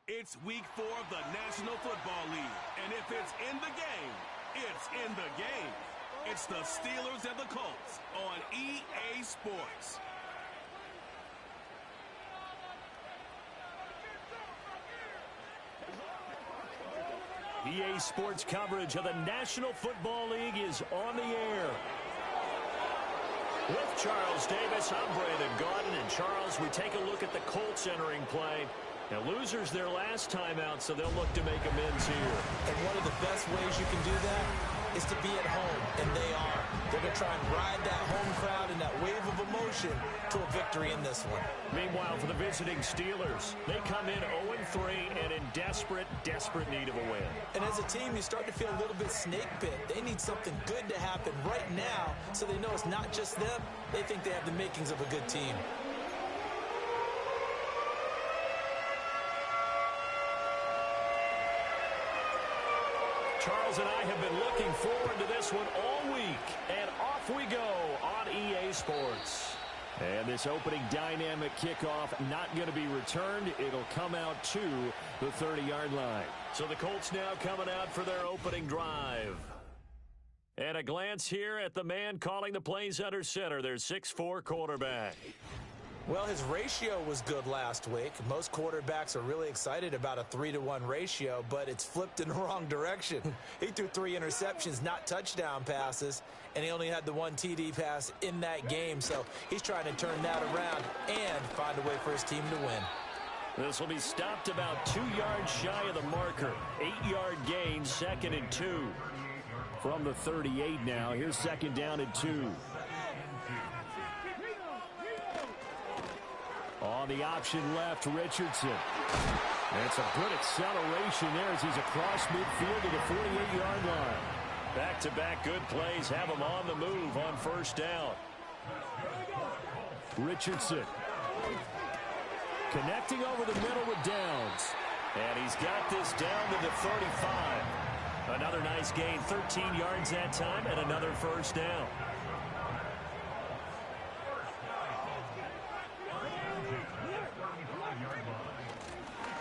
It's week 4 of the National Football League, and if it's in the game, it's in the game. It's the Steelers and the Colts on EA Sports. EA Sports coverage of the National Football League is on the air. With Charles Davis, I'm Brandon Gaudin. And Charles, we take a look at the Colts entering play. Now, losers their last time out, so they'll look to make amends here. And one of the best ways you can do that is to be at home, and they are. They're going to try and ride that home crowd and that wave of emotion to a victory in this one. Meanwhile, for the visiting Steelers, they come in 0-3 and in desperate need of a win. And as a team, you start to feel a little bit snake bit. They need something good to happen right now so they know it's not just them. They think they have the makings of a good team. Charles and I have been looking forward to this one all week, and off we go on EA Sports. And this opening dynamic kickoff not going to be returned. It'll come out to the 30-yard line. So the Colts now coming out for their opening drive. And a glance here at the man calling the plays under center, their 6'4" quarterback. Well, his ratio was good last week. Most quarterbacks are really excited about a 3-to-1 ratio, but it's flipped in the wrong direction. He threw 3 interceptions, not touchdown passes, and he only had the 1 TD pass in that game. So he's trying to turn that around and find a way for his team to win. This will be stopped about 2 yards shy of the marker. 8-yard gain, 2nd and 2. From the 38 now, here's 2nd down and 2. On the option left, Richardson. That's a good acceleration there as he's across midfield to the 48-yard line. Back-to-back good plays have him on the move on 1st down. Richardson. Connecting over the middle with Downs. And he's got this down to the 35. Another nice gain, 13 yards that time, and another 1st down.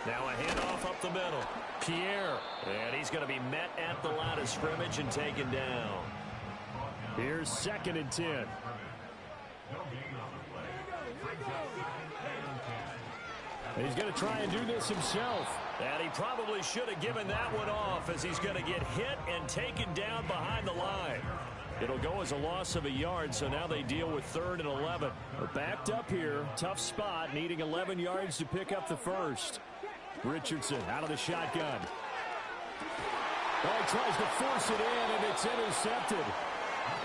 Now a handoff up the middle. Pierre. And he's going to be met at the line of scrimmage and taken down. Here's 2nd and 10. He's going to try and do this himself. And he probably should have given that one off as he's going to get hit and taken down behind the line. It'll go as a loss of a yard, so now they deal with 3rd and 11. They're backed up here. Tough spot, needing 11 yards to pick up the 1st. Richardson out of the shotgun. Oh, he tries to force it in, and it's intercepted.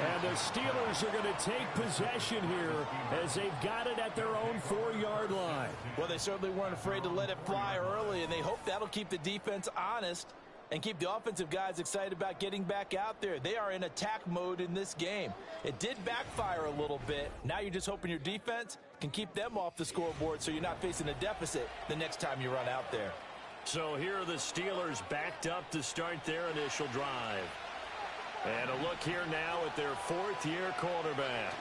And the Steelers are going to take possession here as they've got it at their own 4-yard line. Well, they certainly weren't afraid to let it fly early, and they hope that'll keep the defense honest and keep the offensive guys excited about getting back out there. They are in attack mode in this game. It did backfire a little bit. Now you're just hoping your defense can keep them off the scoreboard so you're not facing a deficit the next time you run out there. So here are the Steelers backed up to start their initial drive. And a look here now at their 4th-year quarterback.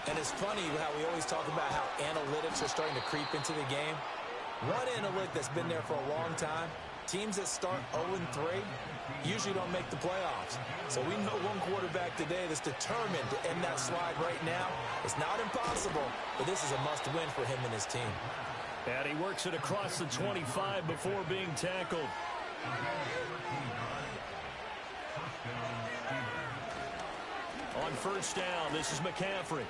And it's funny how we always talk about how analytics are starting to creep into the game. One analytic that's been there for a long time, teams that start 0-3 usually don't make the playoffs. So we know one quarterback today that's determined to end that slide right now. It's not impossible, but this is a must-win for him and his team. And he works it across the 25 before being tackled. On 1st down, this is McCaffrey.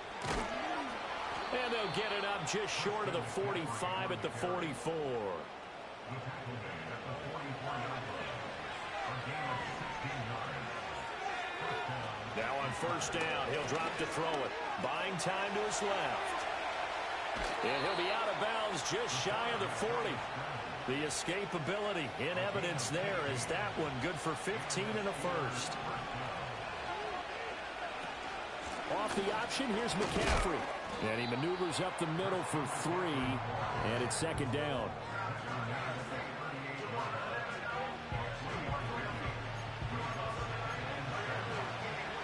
And they'll get it up just short of the 45 at the 44. Now on 1st down, he'll drop to throw it. Buying time to his left. And he'll be out of bounds just shy of the 40. The escapability in evidence there is that one good for 15 and a 1st. Off the option, here's McCaffrey. And he maneuvers up the middle for 3. And it's 2nd down.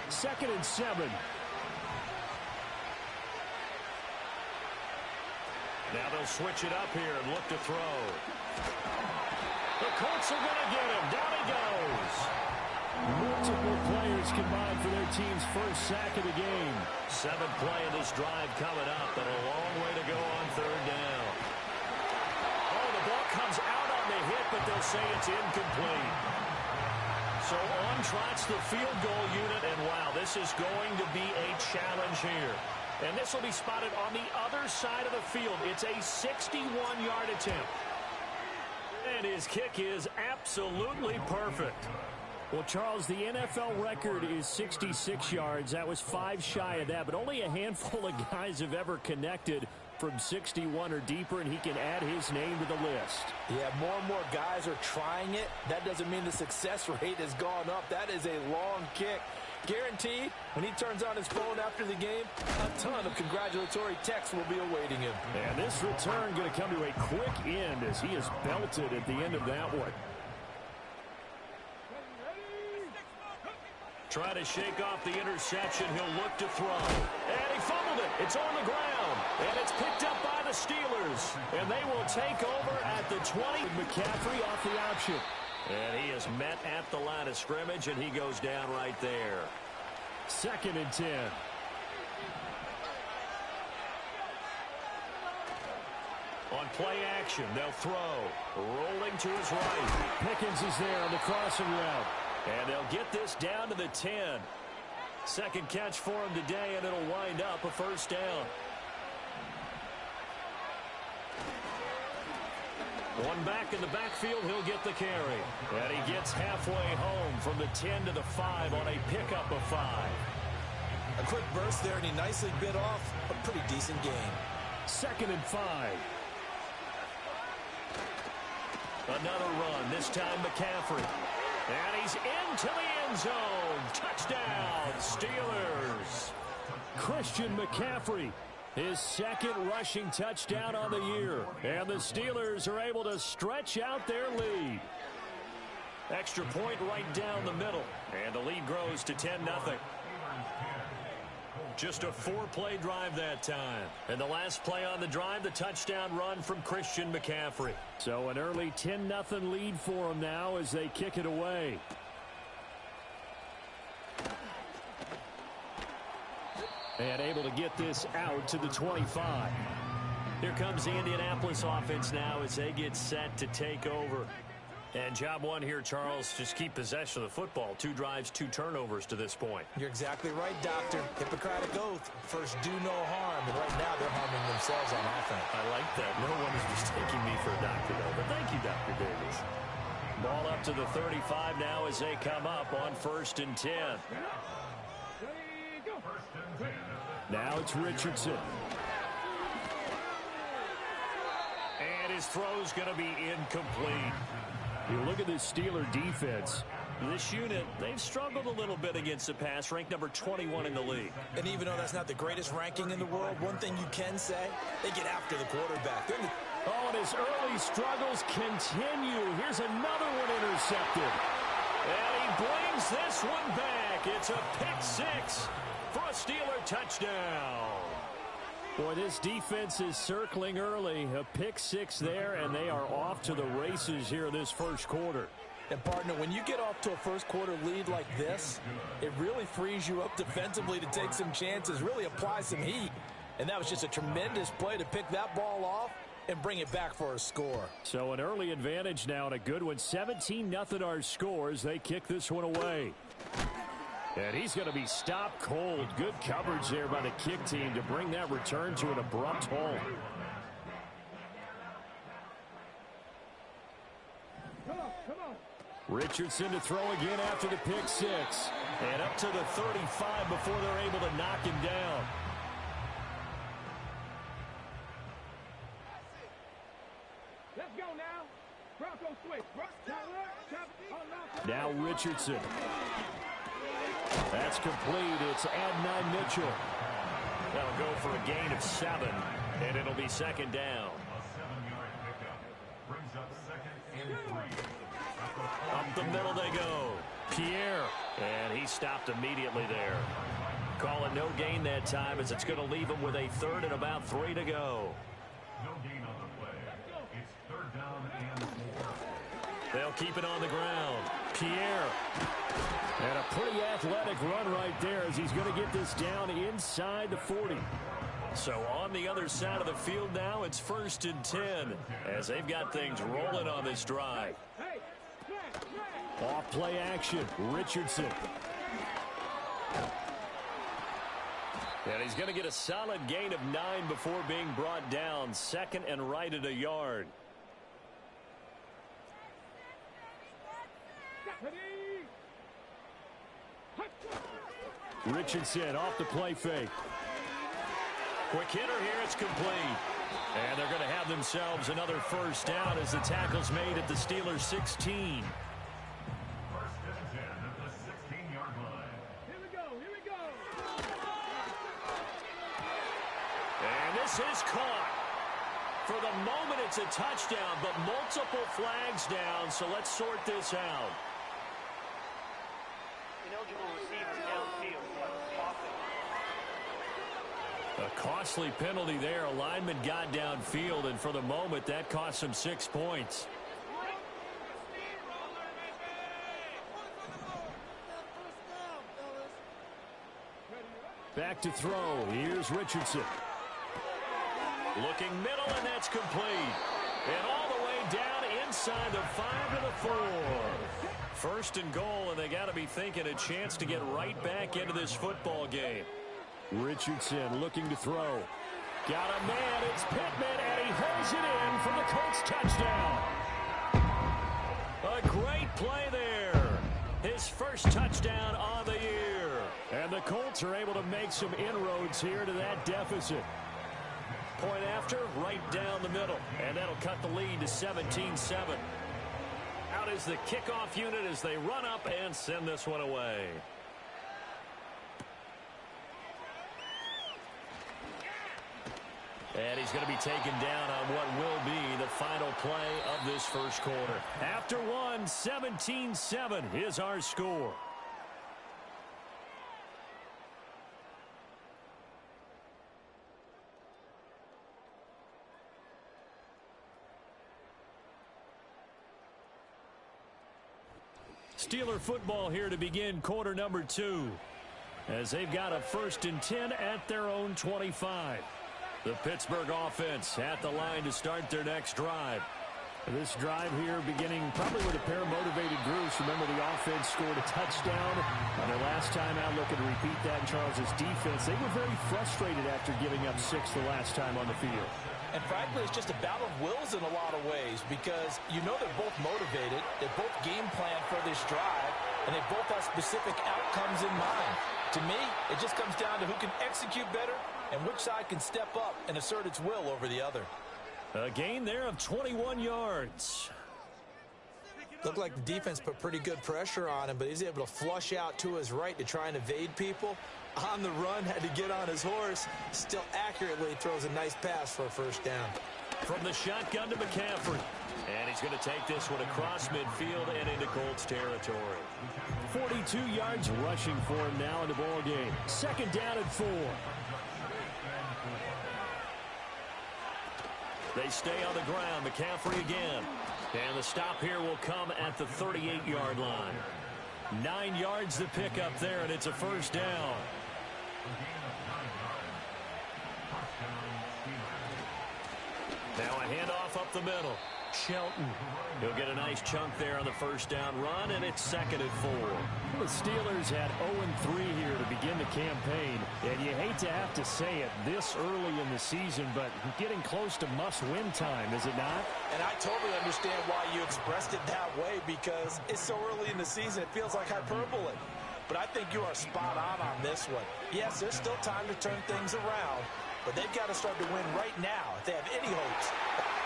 Second and 7. Now they'll switch it up here and look to throw. The Colts are going to get him. Down he goes. Multiple players combined for their team's first sack of the game. 7th play of this drive coming up, and a long way to go on 3rd down. Oh, the ball comes out on the hit, but they'll say it's incomplete. So on trots the field goal unit, and wow, this is going to be a challenge here. And this will be spotted on the other side of the field. It's a 61-yard attempt. And his kick is absolutely perfect. Well, Charles, the NFL record is 66 yards. That was 5 shy of that, but only a handful of guys have ever connected from 61 or deeper, and he can add his name to the list. Yeah, more and more guys are trying it. That doesn't mean the success rate has gone up. That is a long kick. Guaranteed, when he turns on his phone after the game, a ton of congratulatory texts will be awaiting him. And this return going to come to a quick end as he is belted at the end of that one. Try to shake off the interception. He'll look to throw. And he fumbled it. It's on the ground. And it's picked up by the Steelers. And they will take over at the 20. McCaffrey off the option. And he is met at the line of scrimmage, and he goes down right there. 2nd and 10. On play action, they'll throw. Rolling to his right. Pickens is there on the crossing route. And they'll get this down to the 10. 2nd catch for him today, and it'll wind up a 1st down. One back in the backfield, he'll get the carry. And he gets halfway home from the 10 to the 5 on a pickup of 5. A quick burst there, and he nicely bit off a pretty decent game. 2nd and 5. Another run, this time McCaffrey. And he's into the end zone. Touchdown, Steelers. Christian McCaffrey, his 2nd rushing touchdown on the year. And the Steelers are able to stretch out their lead. Extra point right down the middle. And the lead grows to 10-0. Just a 4-play drive that time. And the last play on the drive, the touchdown run from Christian McCaffrey. So an early 10-0 lead for them now as they kick it away. And able to get this out to the 25. Here comes the Indianapolis offense now as they get set to take over. And job one here, Charles, just keep possession of the football. 2 drives, 2 turnovers to this point. You're exactly right, Doctor. Hippocratic oath. First, do no harm. And right now, they're harming themselves on offense. I like that. No one is mistaking me for a doctor, though. But thank you, Dr. Davis. Ball up to the 35 now as they come up on 1st and 10. Now it's Richardson. And his throw's going to be incomplete. You look at this Steeler defense. This unit, they've struggled a little bit against the pass, ranked number 21 in the league. And even though that's not the greatest ranking in the world, one thing you can say, they get after the quarterback. Oh, and his early struggles continue. Here's another one intercepted. And he brings this one back. It's a pick 6 for a Steeler touchdown. Boy, this defense is circling early. A pick 6 there, and they are off to the races here in this 1st quarter. And, partner, when you get off to a 1st quarter lead like this, it really frees you up defensively to take some chances, really apply some heat. And that was just a tremendous play to pick that ball off and bring it back for a score. So an early advantage now and a good one. 17-0 our score as they kick this one away. And he's going to be stopped cold. Good coverage there by the kick team to bring that return to an abrupt halt. Richardson to throw again after the pick 6. And up to the 35 before they're able to knock him down. Let's go now. Bronco switch. Now Richardson. That's complete. It's Adnan Mitchell. That'll go for a gain of 7, and it'll be 2nd down. Up the middle they go. Pierre. And he stopped immediately there. Call it no gain that time as it's going to leave him with a 3rd and about 3 to go. No gain on the play. It's third down and 4. They'll keep it on the ground. Pierre. And a pretty athletic run right there as he's going to get this down inside the 40. So on the other side of the field now, it's 1st and 10 as they've got things rolling on this drive. Off play action, Richardson. And he's going to get a solid gain of 9 before being brought down. 2nd and right at a yard. Richardson off the play fake. Quick hitter here, it's complete. And they're going to have themselves another 1st down as the tackle's made at the Steelers' 16. 1st and 10 at the 16-yard line. Here we go, here we go. And this is caught. For the moment, it's a touchdown, but multiple flags down, so let's sort this out. Ineligible receiver downfield. A costly penalty there. A lineman got downfield, and for the moment, that cost him 6 points. Back to throw. Here's Richardson. Looking middle, and that's complete. And all the way down inside the 5 to the 4. 1st and goal, and they got to be thinking a chance to get right back into this football game. Richardson looking to throw. Got a man, it's Pittman, and he holds it in for the Colts touchdown. A great play there. His 1st touchdown on the year. And the Colts are able to make some inroads here to that deficit. Point after, right down the middle. And that'll cut the lead to 17-7. Out is the kickoff unit as they run up and send this one away. And he's going to be taken down on what will be the final play of this 1st quarter. After one, 17-7 is our score. Steeler football here to begin quarter number 2. As they've got a 1st and 10 at their own 25. The Pittsburgh offense at the line to start their next drive. This drive here beginning probably with a pair of motivated groups. Remember, the offense scored a touchdown on their last time out. Looking to repeat that in Charles's defense. They were very frustrated after giving up 6 the last time on the field. And frankly, it's just a battle of wills in a lot of ways because you know they're both motivated. They both game plan for this drive, and they both have specific outcomes in mind. To me, it just comes down to who can execute better and which side can step up and assert its will over the other. A gain there of 21 yards. Looked like the defense put pretty good pressure on him, but he's able to flush out to his right to try and evade people. On the run, had to get on his horse. Still accurately throws a nice pass for a 1st down. From the shotgun to McCaffrey. And he's going to take this one across midfield and into Colts territory. 42 yards rushing for him now in the ball game. 2nd down and 4. They stay on the ground. McCaffrey again. And the stop here will come at the 38-yard line. 9 yards to pick up there, and it's a 1st down. Now a handoff up the middle. Shelton. He'll get a nice chunk there on the 1st down run, and it's 2nd and 4. The Steelers had 0-3 here to begin the campaign, and you hate to have to say it this early in the season, but getting close to must-win time, is it not? And I totally understand why you expressed it that way because it's so early in the season, it feels like hyperbole. But I think you are spot on this one. Yes, there's still time to turn things around, but they've got to start to win right now if they have any hopes.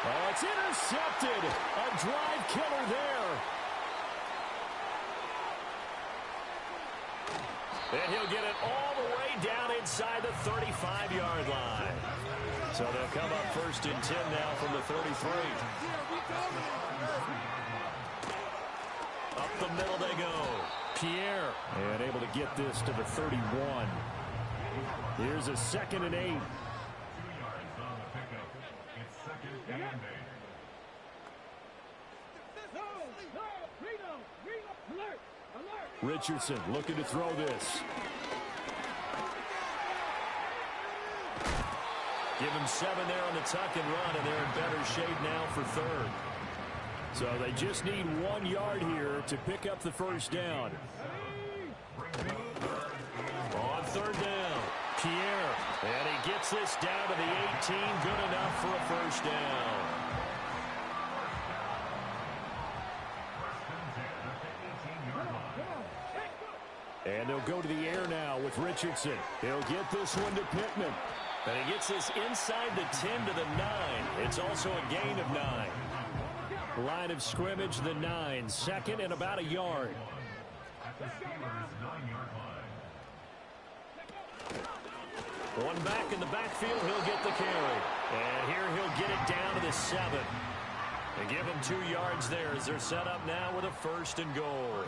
Oh, it's intercepted. A drive killer there. And he'll get it all the way down inside the 35-yard line. So they'll come up 1st and 10 now from the 33. Up the middle they go. Pierre. And able to get this to the 31. Here's a 2nd and 8. Richardson looking to throw this. Give him 7 there on the tuck and run, and they're in better shape now for third. So they just need 1 yard here to pick up the first down. On third down, Pierre. And he gets this down to the 18. Good enough for a first down. And they'll go to the air now with Richardson. He'll get this one to Pittman. And he gets this inside the 10 to the 9. It's also a gain of 9. Line of scrimmage, the 9. Second and about a yard. One back in the backfield, he'll get the carry. And here he'll get it down to the 7. They give him 2 yards there as they're set up now with a first and goal.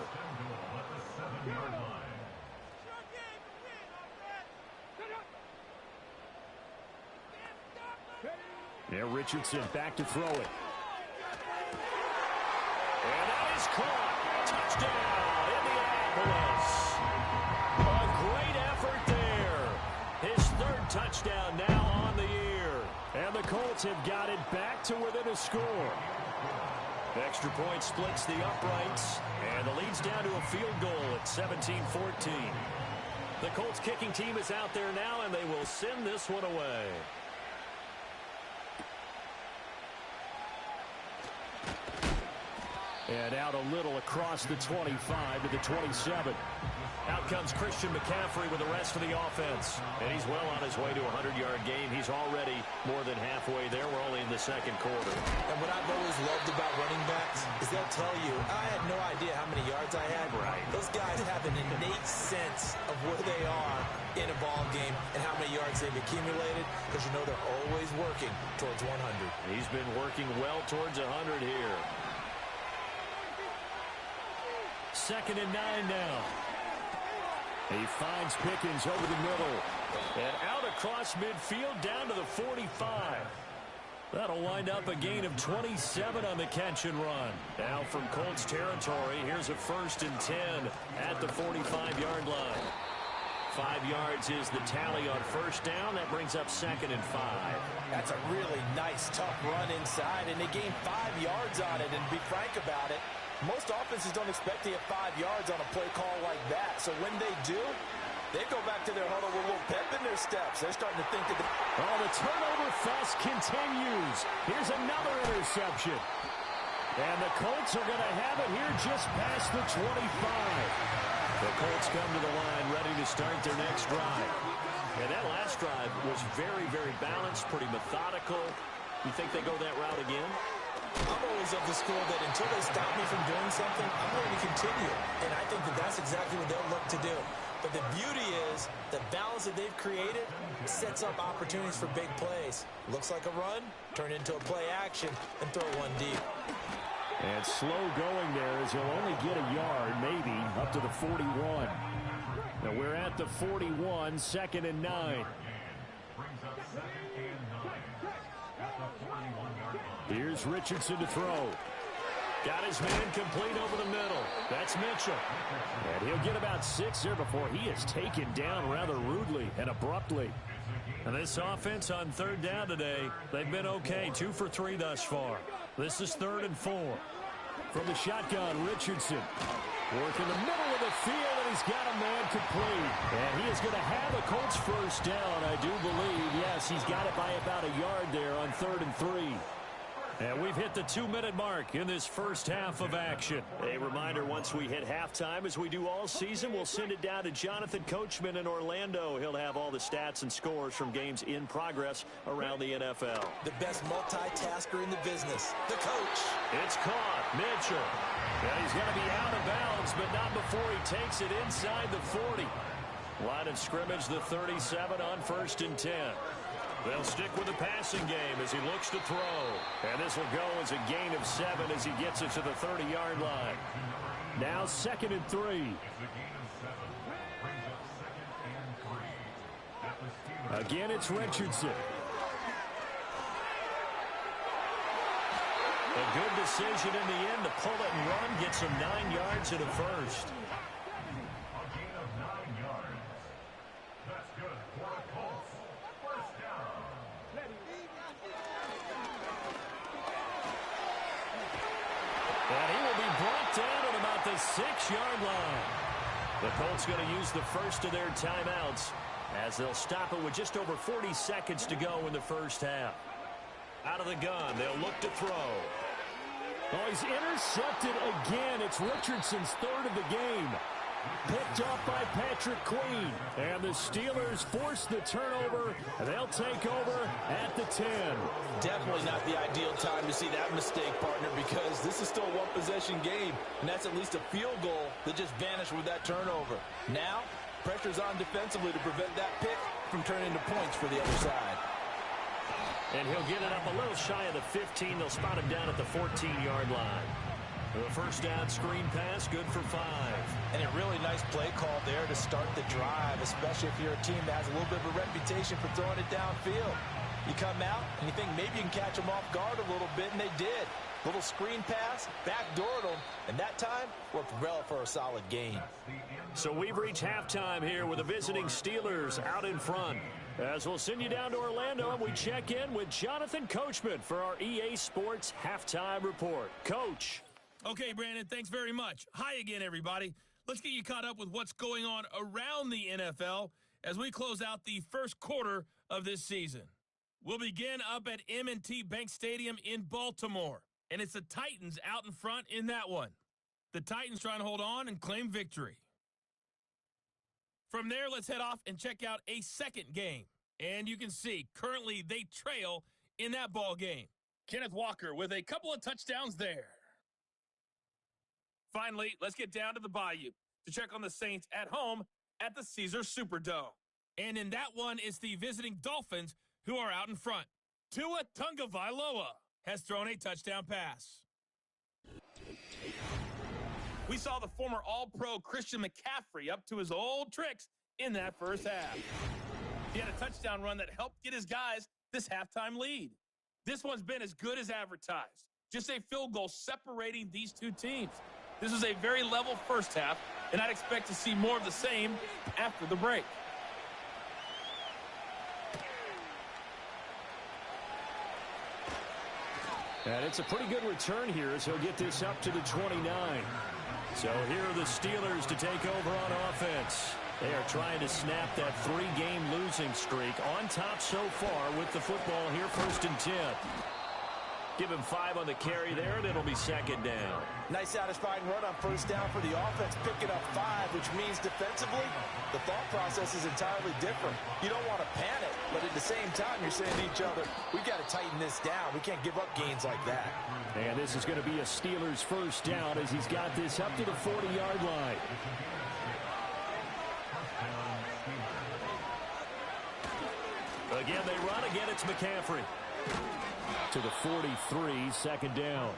Yeah, Richardson back to throw it. And that is caught. Touchdown, Indianapolis. A great effort there. His 3rd touchdown now on the year. And the Colts have got it back to within a score. Extra point splits the uprights. And the lead's down to a field goal at 17-14. The Colts kicking team is out there now, and they will send this one away. And out a little across the 25 to the 27. Out comes Christian McCaffrey with the rest of the offense. And he's well on his way to a 100-yard game. He's already more than halfway there. We're only in the second quarter. And what I've always loved about running backs is they'll tell you, I had no idea how many yards I had. Right. Those guys have an innate sense of where they are in a ball game and how many yards they've accumulated, because you know they're always working towards 100. He's been working well towards 100 here. 2nd and 9 now. He finds Pickens over the middle. And out across midfield down to the 45. That'll wind up a gain of 27 on the catch and run. Now from Colts territory, here's a 1st and 10 at the 45-yard line. 5 yards is the tally on first down. That brings up 2nd and 5. That's a really nice, tough run inside, and they gained 5 yards on it. And to be frank about it, most offenses don't expect to get 5 yards on a play call like that. So when they do, they go back to their huddle with a little pep in their steps. They're starting to think that the turnover fest continues. Here's another interception. And the Colts are going to have it here just past the 25. The Colts come to the line ready to start their next drive. And that last drive was very, very balanced, pretty methodical. You think they go that route again? I'm always of the school that until they stop me from doing something, I'm going to continue. And I think that that's exactly what they'll look to do. But the beauty is the balance that they've created sets up opportunities for big plays. Looks like a run, turn into a play action, and throw one deep. And slow going there as he'll only get a yard, maybe, up to the 41. Now we're at the 41, 2nd and 9. Here's Richardson to throw. Got his man complete over the middle. That's Mitchell. And he'll get about 6 there before he is taken down rather rudely and abruptly. And this offense on 3rd down today, they've been okay. 2 for 3 thus far. This is 3rd and 4. From the shotgun, Richardson. Work in the middle of the field, and he's got a man complete. And he is going to have a Colts first down, I do believe. Yes, he's got it by about a yard there on 3rd and 3. And we've hit the 2-minute mark in this first half of action. A reminder, once we hit halftime, as we do all season, we'll send it down to Jonathan Coachman in Orlando. He'll have all the stats and scores from games in progress around the NFL. The best multitasker in the business, the coach. It's caught. Mitchell. And he's going to be out of bounds, but not before he takes it inside the 40. Line of scrimmage, the 37 on 1st and 10. They'll stick with the passing game as he looks to throw. And this will go as a gain of 7 as he gets it to the 30-yard line. Now 2nd and 3. Again, it's Richardson. A good decision in the end to pull it and run, gets him 9 yards and a first. A gain of 9 yards. That's good for the Colts. First down. And he will be brought down at about the 6-yard line. The Colts going to use the first of their timeouts as they'll stop it with just over 40 seconds to go in the first half. Out of the gun, they'll look to throw. Oh, he's intercepted again. It's Richardson's third of the game. Picked off by Patrick Queen. And the Steelers force the turnover. And they'll take over at the 10. Definitely not the ideal time to see that mistake, partner, because this is still a one-possession game, and that's at least a field goal that just vanished with that turnover. Now, pressure's on defensively to prevent that pick from turning into points for the other side. And he'll get it up a little shy of the 15. They'll spot him down at the 14-yard line. The first down screen pass, good for 5. And a really nice play call there to start the drive, especially if you're a team that has a little bit of a reputation for throwing it downfield. You come out and you think maybe you can catch them off guard a little bit, and they did. Little screen pass, backdoored them, and that time worked well for a solid gain. So we've reached halftime here with the visiting Steelers out in front. As we'll send you down to Orlando, and we check in with Jonathan Coachman for our EA Sports Halftime Report. Coach. Okay, Brandon, thanks very much. Hi again, everybody. Let's get you caught up with what's going on around the NFL as we close out the first quarter of this season. We'll begin up at M&T Bank Stadium in Baltimore, and it's the Titans out in front in that one. The Titans trying to hold on and claim victory. From there, let's head off and check out a second game. And you can see, currently they trail in that ball game. Kenneth Walker with a couple of touchdowns there. Finally, let's get down to the Bayou to check on the Saints at home at the Caesars Superdome. And in that one, it's the visiting Dolphins who are out in front. Tua Tagovailoa has thrown a touchdown pass. We saw the former All-Pro Christian McCaffrey up to his old tricks in that first half. He had a touchdown run that helped get his guys this halftime lead. This one's been as good as advertised. Just a field goal separating these two teams. This is a very level first half, and I'd expect to see more of the same after the break. And it's a pretty good return here as he'll get this up to the 29. So here are the Steelers to take over on offense. They are trying to snap that 3-game losing streak on top so far with the football here, 1st and 10. Give him 5 on the carry there, and it'll be second down. Nice satisfying run on first down for the offense, picking up 5, which means defensively, the thought process is entirely different. You don't want to panic, but at the same time, you're saying to each other, we've got to tighten this down. We can't give up gains like that. And this is going to be a Steelers first down as he's got this up to the 40-yard line. Again, they run. Again, it's McCaffrey. To the 43, second down.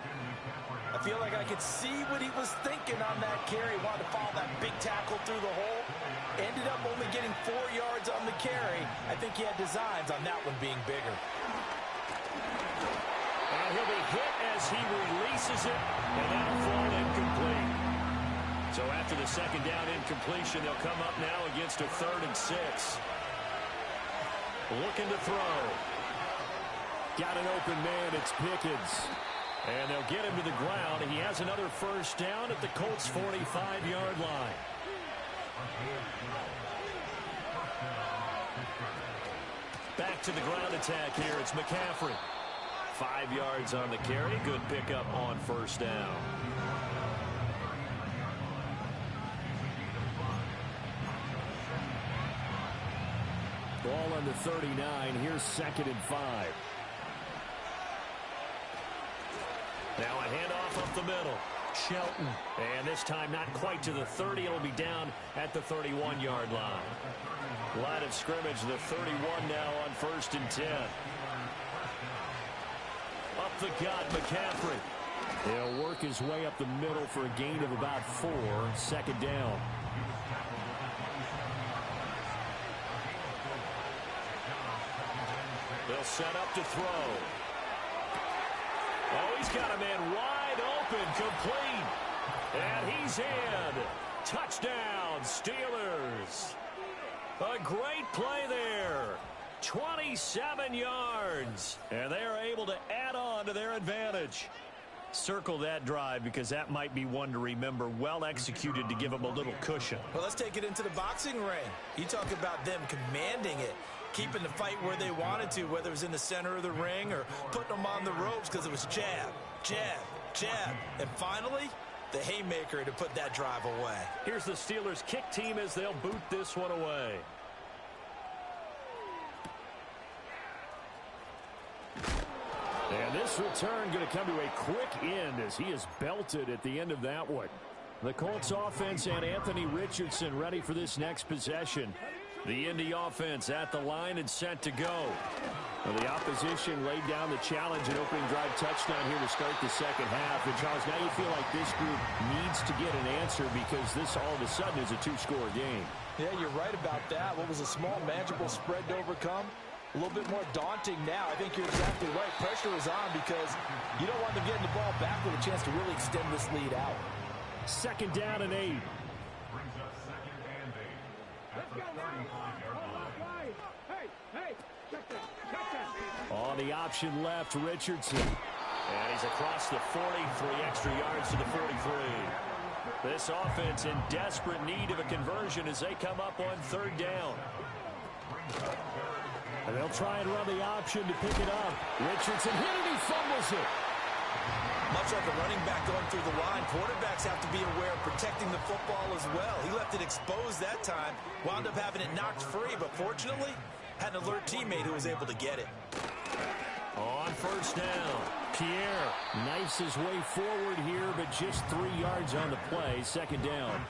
I feel like I could see what he was thinking on that carry. Wanted to follow that big tackle through the hole. Ended up only getting 4 yards on the carry. I think he had designs on that one being bigger. And he'll be hit as he releases it, and that'll fall incomplete. So after the second down incompletion, they'll come up now against a 3rd and 6. Looking to throw. Got an open man, it's Pickens. And they'll get him to the ground. He has another first down at the Colts' 45-yard line. Back to the ground attack here. It's McCaffrey. 5 yards on the carry. Good pickup on first down. Ball on the 39. Here's 2nd and 5. Now a handoff up the middle. Shelton. And this time not quite to the 30. It'll be down at the 31-yard line. Line of scrimmage, the 31 now on 1st and 10. Up the gut, McCaffrey. He'll work his way up the middle for a gain of about 4. Second down. They'll set up to throw. Oh, he's got a man wide open, complete. And he's in. Touchdown, Steelers. A great play there. 27 yards. And they are able to add on to their advantage. Circle that drive because that might be one to remember. Well executed to give them a little cushion. Well, let's take it into the boxing ring. You talk about them commanding it, keeping the fight where they wanted to, whether it was in the center of the ring or putting them on the ropes because it was jab, jab, jab. And finally, the haymaker to put that drive away. Here's the Steelers kick team as they'll boot this one away. And this return going to come to a quick end as he is belted at the end of that one. The Colts offense and Anthony Richardson ready for this next possession. The Indy offense at the line and set to go. Well, the opposition laid down the challenge and opening drive touchdown here to start the second half. And Charles, now you feel like this group needs to get an answer because this all of a sudden is a two-score game. Yeah, you're right about that. What was a small, manageable spread to overcome? A little bit more daunting now. I think you're exactly right. Pressure is on because you don't want them getting the ball back with a chance to really extend this lead out. 2nd down and 8. Brings up 2nd and 8 at the 35-yard line. Hey, check that. On the option left, Richardson. And he's across the 40, 3 extra yards to the 43. This offense in desperate need of a conversion as they come up on 3rd down. And they'll try and run the option to pick it up. Richardson hit it, he fumbles it. Much like a running back going through the line, quarterbacks have to be aware of protecting the football as well. He left it exposed that time, wound up having it knocked free, but fortunately, had an alert teammate who was able to get it. On 1st down, Pierre knifes his way forward here, but just 3 yards on the play. 2nd down.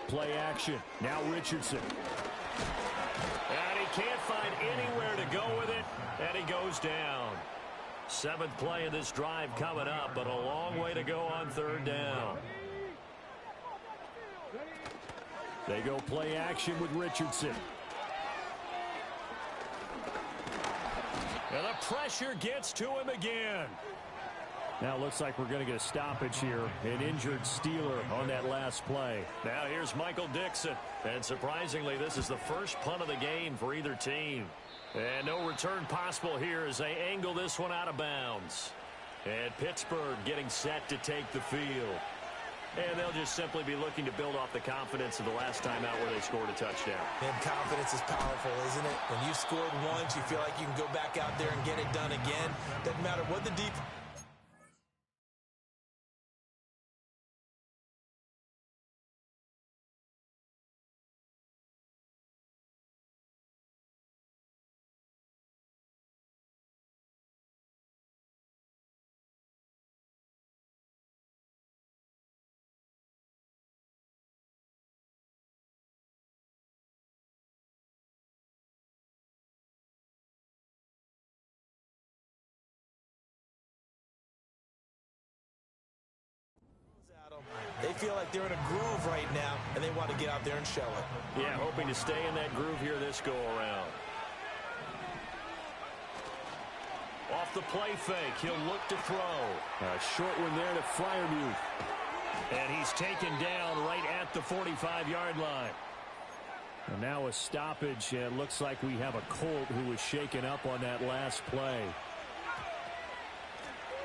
Play action. Now Richardson. and he can't find anywhere to go with it, and he goes down. 7th play of this drive coming up, but a long way to go on 3rd down. They go play action with Richardson. And the pressure gets to him again. Now it looks like we're going to get a stoppage here. An injured Steeler on that last play. Now here's Michael Dixon. And surprisingly, this is the first punt of the game for either team. And no return possible here as they angle this one out of bounds. And Pittsburgh getting set to take the field. And they'll just simply be looking to build off the confidence of the last time out where they scored a touchdown. And confidence is powerful, isn't it? When you scored once, you feel like you can go back out there and get it done again. Doesn't matter what the defense. They feel like they're in a groove right now, and they want to get out there and show it. Yeah, hoping to stay in that groove here this go-around. Off the play fake, he'll look to throw. A short one there to Freiermuth. And he's taken down right at the 45-yard line. And now a stoppage. It looks like we have a Colt who was shaken up on that last play.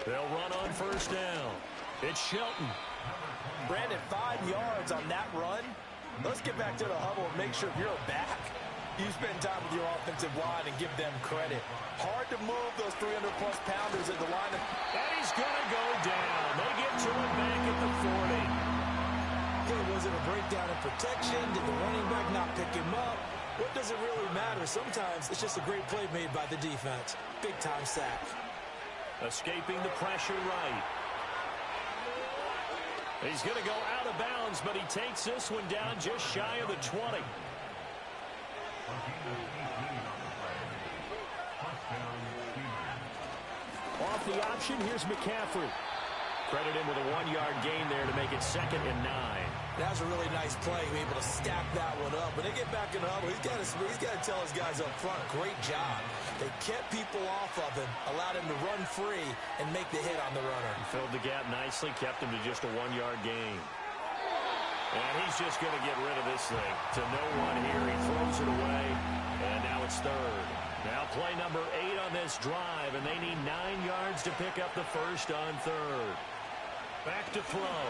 They'll run on 1st down. It's Shelton. Brandon, 5 yards on that run. Let's get back to the huddle and make sure you're back. You spend time with your offensive line and give them credit. Hard to move those 300-plus pounders at the line. And he's going to go down. They get to him back at the 40. Okay, was it a breakdown in protection? Did the running back not pick him up? What does it really matter? Sometimes it's just a great play made by the defense. Big-time sack. Escaping the pressure right. He's going to go out of bounds, but he takes this one down just shy of the 20. Off the option, here's McCaffrey. Credit him with a 1-yard gain there to make it 2nd and 9. That was a really nice play. He was able to stack that one up. When they get back in the huddle, he's got to tell his guys up front, great job. They kept people off of him, allowed him to run free, and make the hit on the runner. He filled the gap nicely, kept him to just a 1-yard gain. And he's just going to get rid of this thing to no one here. He throws it away, and now it's third. Now play number 8 on this drive, and they need 9 yards to pick up the first on third. Back to throw.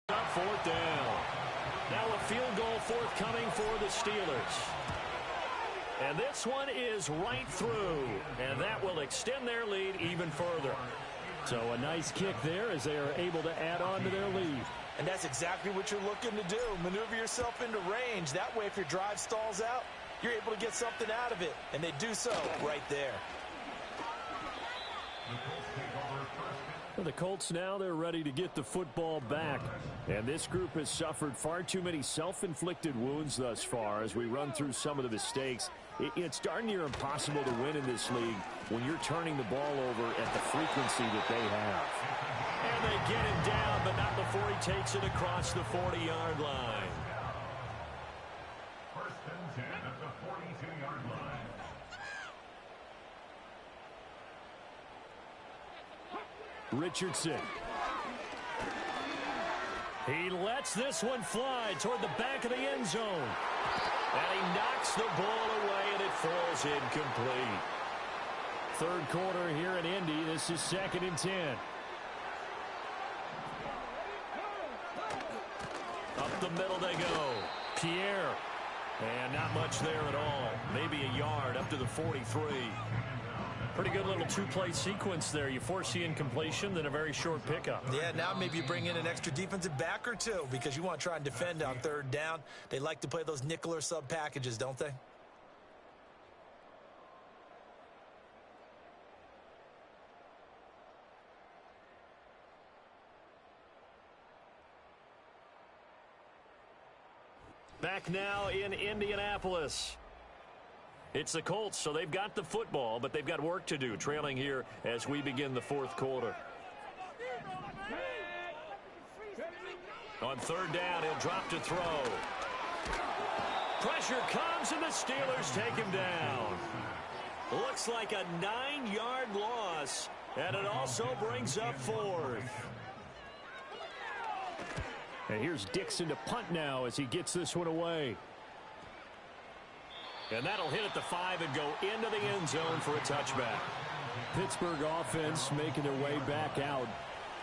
Up 4th down. Now a field goal forthcoming for the Steelers. And this one is right through, and that will extend their lead even further. So a nice kick there as they are able to add on to their lead. And that's exactly what you're looking to do. Maneuver yourself into range. That way, if your drive stalls out, you're able to get something out of it. And they do so right there. For the Colts now, they're ready to get the football back. And this group has suffered far too many self-inflicted wounds thus far as we run through some of the mistakes. It's darn near impossible to win in this league when you're turning the ball over at the frequency that they have. And they get him down, but not before he takes it across the 40-yard line. 1st and 10 at the 42-yard line. Richardson. He lets this one fly toward the back of the end zone. And he knocks the ball away, and it falls incomplete. Third quarter here in Indy. This is 2nd and 10. Up the middle they go. Pierre. And not much there at all. Maybe a yard up to the 43. Pretty good little 2-play sequence there. You force the incompletion, then a very short pickup. Yeah, now maybe you bring in an extra defensive back or two because you want to try and defend on 3rd down. They like to play those nickel or sub packages, don't they? Back now in Indianapolis. It's the Colts, so they've got the football, but they've got work to do, trailing here as we begin the 4th quarter. On 3rd down, he'll drop to throw. Pressure comes, and the Steelers take him down. Looks like a 9-yard loss, and it also brings up 4th. And here's Dixon to punt now as he gets this one away. And that'll hit at the 5 and go into the end zone for a touchback. Pittsburgh offense making their way back out.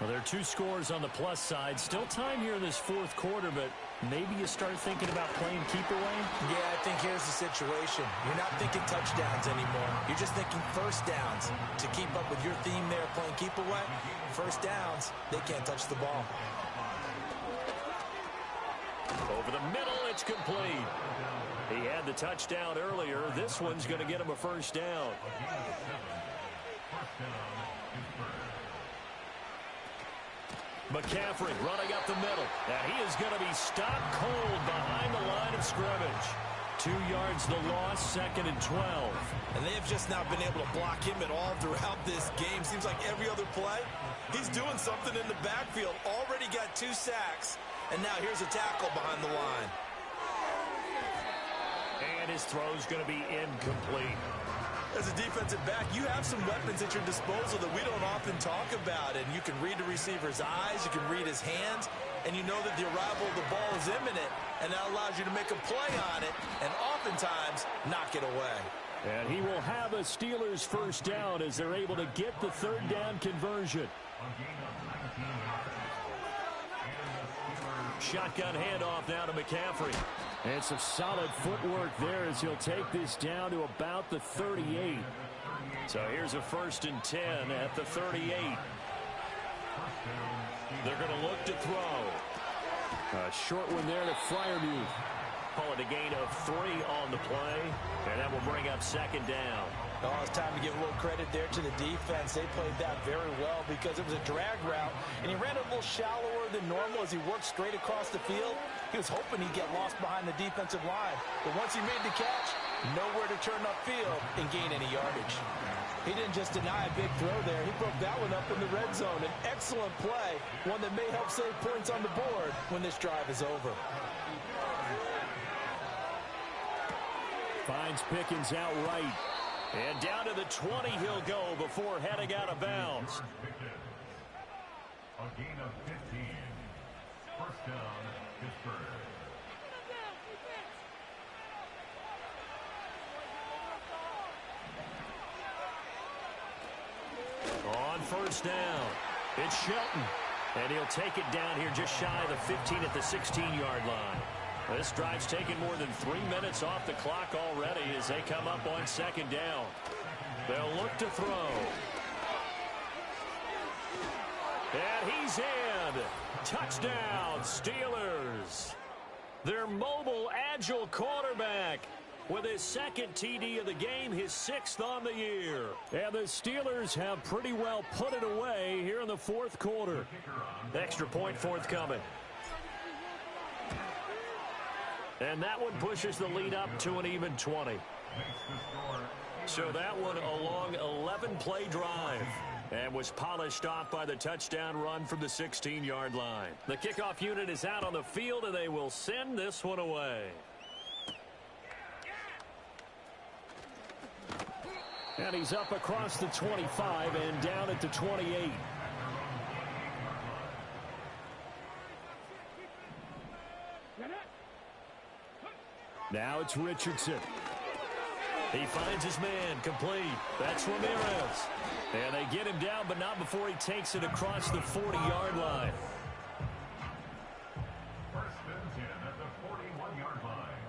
Well, there are 2 scores on the plus side. Still time here in this 4th quarter, but maybe you start thinking about playing keep away? Yeah, I think here's the situation. You're not thinking touchdowns anymore. You're just thinking 1st downs. To keep up with your theme there, playing keep away, 1st downs, they can't touch the ball. Over the middle, it's complete. He had the touchdown earlier. This one's going to get him a 1st down. McCaffrey running up the middle. And he is going to be stopped cold behind the line of scrimmage. 2 yards the loss, 2nd and 12. And they have just not been able to block him at all throughout this game. Seems like every other play, he's doing something in the backfield. Already got 2 sacks. And now here's a tackle behind the line. And his throw's going to be incomplete. As a defensive back, you have some weapons at your disposal that we don't often talk about. And you can read the receiver's eyes, you can read his hands, and you know that the arrival of the ball is imminent. And that allows you to make a play on it and oftentimes knock it away. And he will have a Steelers 1st down as they're able to get the 3rd down conversion. Shotgun handoff now to McCaffrey. And some solid footwork there as he'll take this down to about the 38. So here's a 1st and 10 at the 38. They're going to look to throw. A short one there to Freiermuth. Call it a gain of 3 on the play, and that will bring up 2nd down. Oh, it's time to give a little credit there to the defense. They played that very well because it was a drag route, and he ran a little shallower than normal as he worked straight across the field. He was hoping he'd get lost behind the defensive line, but once he made the catch, Nowhere to turn upfield and gain any yardage. He didn't just deny a big throw there. He broke that one up in the red zone. An excellent play, one that may help save points on the board when this drive is over. Finds Pickens outright. And down to the 20 he'll go before heading out of bounds. A gain of 15. First down, Pittsburgh. On first down, it's Shelton. And he'll take it down here just shy of the 15 at the 16-yard line. This drive's taken more than 3 minutes off the clock already as they come up on second down. They'll look to throw. And he's in. Touchdown, Steelers. Their mobile, agile quarterback with his second TD of the game, his 6th on the year. And the Steelers have pretty well put it away here in the fourth quarter. Extra point forthcoming. And that one pushes the lead up to an even 20. So that one a long 11-play drive and was polished off by the touchdown run from the 16-yard line. The kickoff unit is out on the field, and they will send this one away. And he's up across the 25 and down at the 28. Now it's Richardson. He finds his man, complete. That's Ramirez. And they get him down, but not before he takes it across the 40-yard line. First and 10 at the 41-yard line.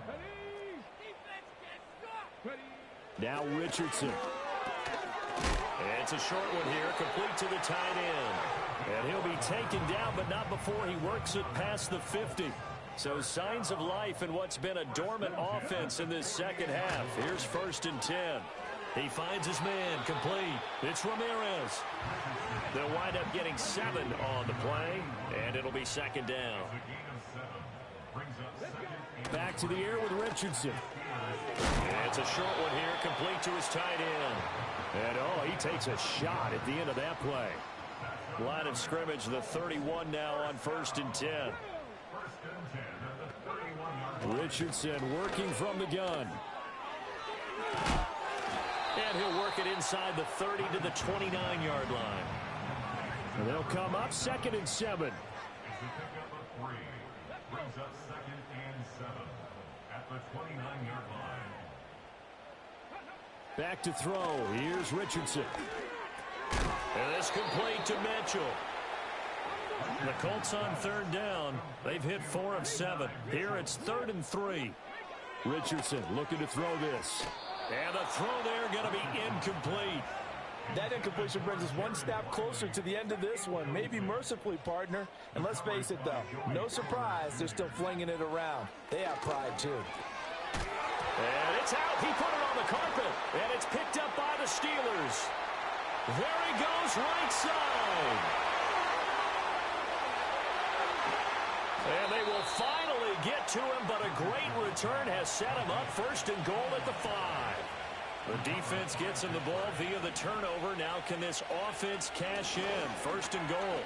Now Richardson. And it's a short one here, complete to the tight end. And he'll be taken down, but not before he works it past the 50. So signs of life in what's been a dormant offense in this second half. Here's first and 10. He finds his man, complete. It's Ramirez. They'll wind up getting 7 on the play, and it'll be second down. Back to the air with Richardson. And it's a short one here, complete to his tight end. And, he takes a shot at the end of that play. Line of scrimmage, the 31 now on first and 10. Richardson working from the gun. And he'll work it inside the 30 to the 29-yard line. And they'll come up second and 7. Brings up second and 7 at the 29-yard line. Back to throw. Here's Richardson. And it's complete to Mitchell. The Colts on third down. They've hit 4 of 7. Here it's 3rd and 3. Richardson looking to throw this. And the throw there going to be incomplete. That incompletion brings us one step closer to the end of this one. Maybe mercifully, partner. And let's face it, though, no surprise, they're still flinging it around. They have pride, too. And it's out. He put it on the carpet. And it's picked up by the Steelers. There he goes, right side. And they will finally get to him, but a great return has set him up first and goal at the 5. The defense gets him the ball via the turnover. Now can this offense cash in? First and goal.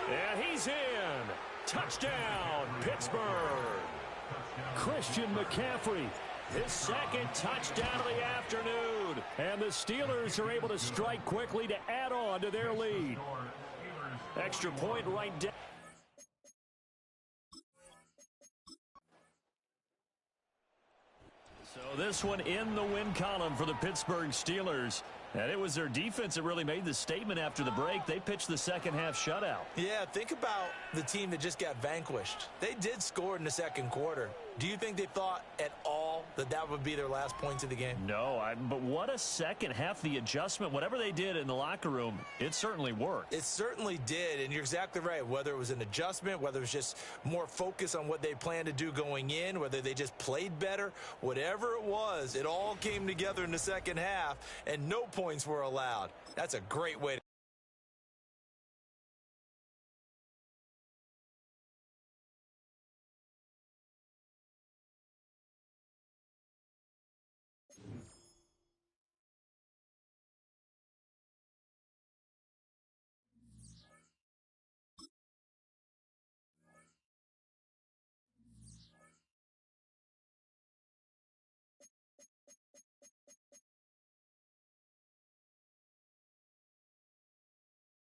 And he's in. Touchdown, Pittsburgh. Christian McCaffrey. His second touchdown of the afternoon. And the Steelers are able to strike quickly to add on to their lead. Extra point right down. So this one in the win column for the Pittsburgh Steelers. And it was their defense that really made the statement after the break. They pitched the second half shutout. Yeah, think about the team that just got vanquished. They did score in the second quarter. Do you think they thought at all that that would be their last points of the game? No, but what a second half. The adjustment, whatever they did in the locker room, it certainly worked. It certainly did, and you're exactly right. Whether it was an adjustment, whether it was just more focus on what they planned to do going in, whether they just played better, whatever it was, it all came together in the second half, and no points were allowed. That's a great way to